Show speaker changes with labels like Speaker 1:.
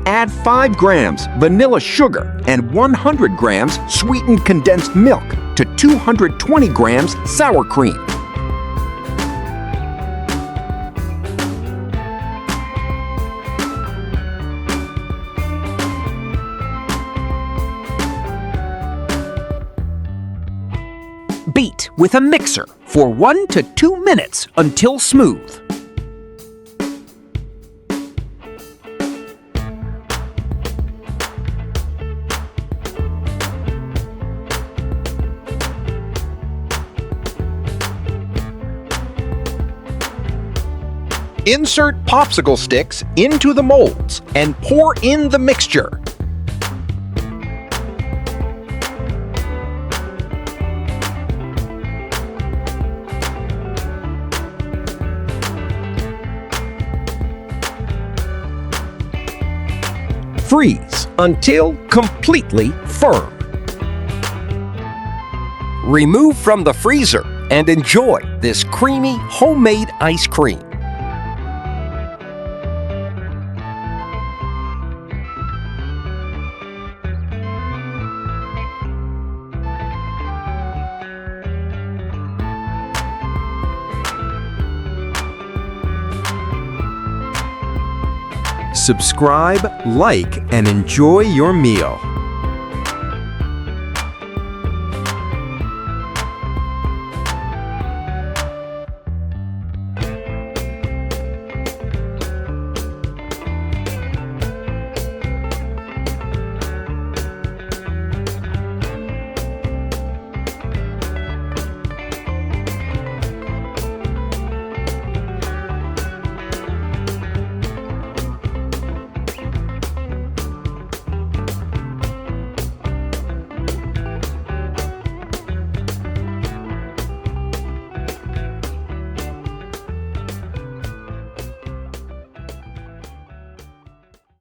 Speaker 1: Add 5 grams vanilla sugar and 100 grams sweetened condensed milk to 220 grams sour cream. Beat with a mixer for 1 to 2 minutes until smooth. Insert popsicle sticks into the molds and pour in the mixture. Freeze until completely firm. Remove from the freezer and enjoy this creamy homemade ice cream. Subscribe, like, and enjoy your meal.